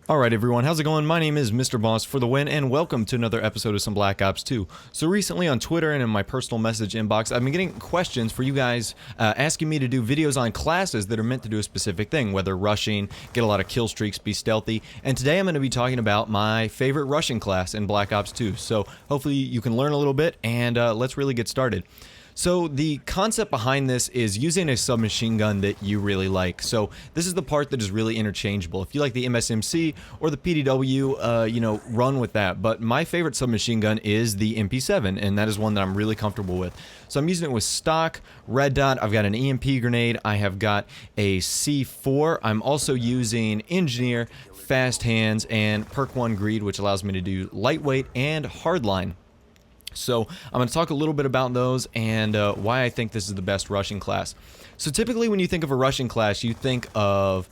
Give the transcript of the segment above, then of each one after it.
Alright everyone, how's it going? My name is Mr. Boss for the win, and welcome to another episode of some Black Ops 2. So recently on Twitter and in my personal message inbox, I've been getting questions for you guys asking me to do videos on classes that are meant to do a specific thing, whether rushing, get a lot of kill streaks, be stealthy, and today I'm going to be talking about my favorite rushing class in Black Ops 2. So hopefully you can learn a little bit, and let's really get started. So the concept behind this is using a submachine gun that you really like. So this is the part that is really interchangeable. If you like the MSMC or the PDW, run with that. But my favorite submachine gun is the MP7, and that is one that I'm really comfortable with. So I'm using it with stock, red dot, I've got an EMP grenade, I have got a C4, I'm also using engineer, fast hands, and Perk 1 greed, which allows me to do lightweight and hardline. So I'm going to talk a little bit about those and why I think this is the best rushing class. So typically when you think of a rushing class, you think of,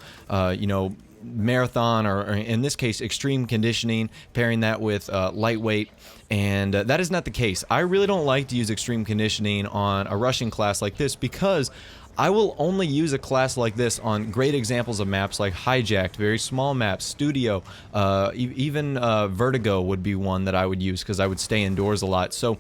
marathon or in this case extreme conditioning, pairing that with lightweight, and that is not the case. I really don't like to use extreme conditioning on a rushing class like this because I will only use a class like this on great examples of maps like Hijacked, very small maps, Studio, even Vertigo would be one that I would use because I would stay indoors a lot. So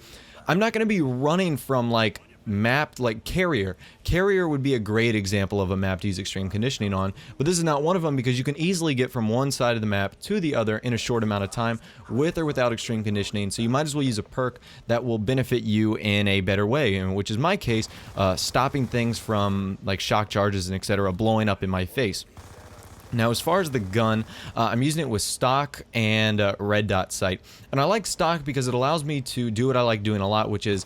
I'm not going to be running from like mapped like Carrier. Carrier would be a great example of a map to use extreme conditioning on, but this is not one of them because you can easily get from one side of the map to the other in a short amount of time with or without extreme conditioning. So you might as well use a perk that will benefit you in a better way, which is my case, stopping things from like shock charges and etc. blowing up in my face. Now, as far as the gun, I'm using it with stock and red dot sight. And I like stock because it allows me to do what I like doing a lot, which is,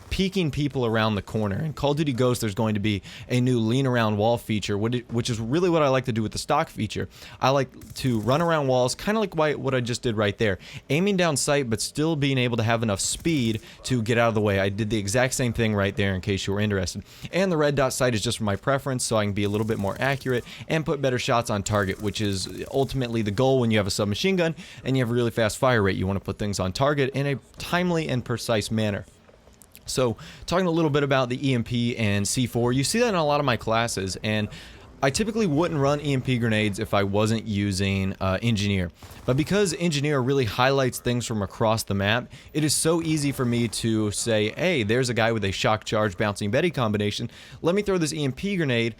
peeking people around the corner. In Call of Duty Ghost, there's going to be a new lean around wall feature, which is really what I like to do with the stock feature. I like to run around walls, kind of like what I just did right there, aiming down sight, but still being able to have enough speed to get out of the way. I did the exact same thing right there in case you were interested. And the red dot sight is just for my preference, so I can be a little bit more accurate and put better shots on target, which is ultimately the goal when you have a submachine gun and you have a really fast fire rate. You want to put things on target in a timely and precise manner. So, talking a little bit about the EMP and C4, you see that in a lot of my classes, and I typically wouldn't run EMP grenades if I wasn't using Engineer. But because Engineer really highlights things from across the map, it is so easy for me to say, hey, there's a guy with a shock charge bouncing Betty combination. Let me throw this EMP grenade,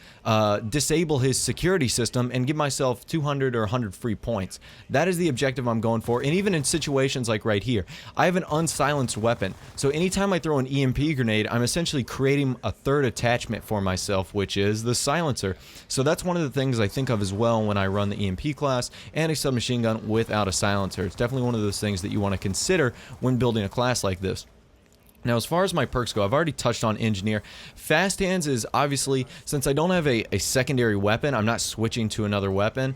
disable his security system, and give myself 200 or 100 free points. That is the objective I'm going for, and even in situations like right here, I have an unsilenced weapon. So anytime I throw an EMP grenade, I'm essentially creating a third attachment for myself, which is the silencer. So that's one of the things I think of as well when I run the EMP class and a submachine gun without a silencer. It's definitely one of those things that you want to consider when building a class like this. Now, as far as my perks go, I've already touched on Engineer. Fast Hands is obviously, since I don't have a secondary weapon, I'm not switching to another weapon.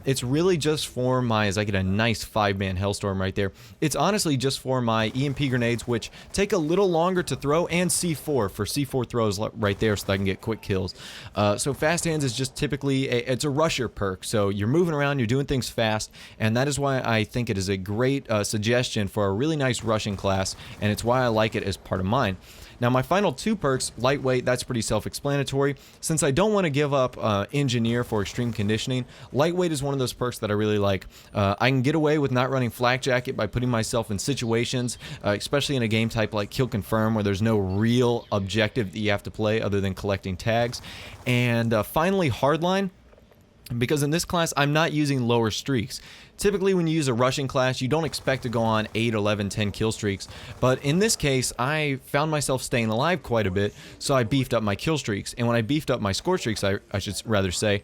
It's really just for as I get a nice 5-man Hellstorm right there. It's honestly just for my EMP grenades, which take a little longer to throw, and C4 for C4 throws right there so that I can get quick kills. So Fast Hands is just typically, it's a rusher perk. So you're moving around, you're doing things fast, and that is why I think it is a great suggestion for a really nice rushing class, and it's why I like it as part of mine. Now, my final two perks, lightweight, that's pretty self-explanatory. Since I don't want to give up Engineer for extreme conditioning, lightweight is one of those perks that I really like. I can get away with not running Flak Jacket by putting myself in situations, especially in a game type like Kill Confirm, where there's no real objective that you have to play other than collecting tags. And finally, hardline. Because in this class, I'm not using lower streaks. Typically, when you use a rushing class, you don't expect to go on 8, 11, 10 kill streaks. But in this case, I found myself staying alive quite a bit, so I beefed up my kill streaks. And when I beefed up my score streaks, I should rather say,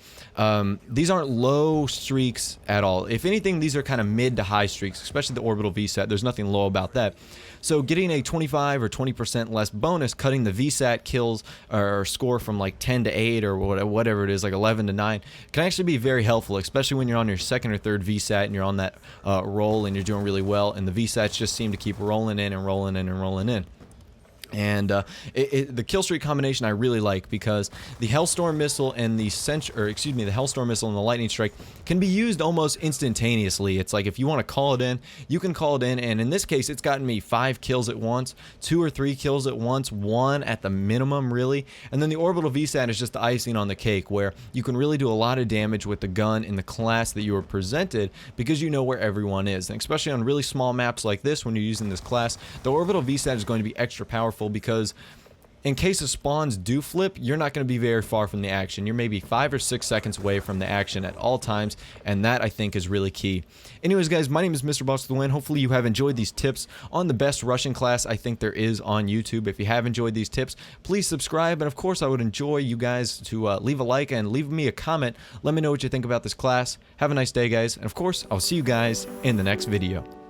these aren't low streaks at all. If anything, these are kind of mid to high streaks, especially the orbital VSAT. There's nothing low about that. So getting a 25 or 20% less bonus, cutting the VSAT kills or score from like 10 to 8 or whatever it is, like 11 to 9, can actually be very helpful, especially when you're on your second or third VSAT and you're on that roll and you're doing really well, and the VSATs just seem to keep rolling in and rolling in and rolling in. And the kill streak combination I really like, because the Hellstorm missile and the Hellstorm missile and the lightning strike can be used almost instantaneously. It's like if you want to call it in, you can call it in, and in this case it's gotten me 5 kills at once, 2 or 3 kills at once, 1 at the minimum really. And then the orbital VSAT is just the icing on the cake, where you can really do a lot of damage with the gun in the class that you are presented, because you know where everyone is. And especially on really small maps like this, when you're using this class, the orbital VSAT is going to be extra powerful, because in case the spawns do flip, you're not going to be very far from the action. You're maybe 5 or 6 seconds away from the action at all times, and that I think is really key. Anyways guys, my name is Mr. Boss with the Win. Hopefully you have enjoyed these tips on the best Russian class I think there is on YouTube. If you have enjoyed these tips, please subscribe, and of course I would enjoy you guys to leave a like and leave me a comment. Let me know what you think about this class. Have a nice day guys, and of course I'll see you guys in the next video.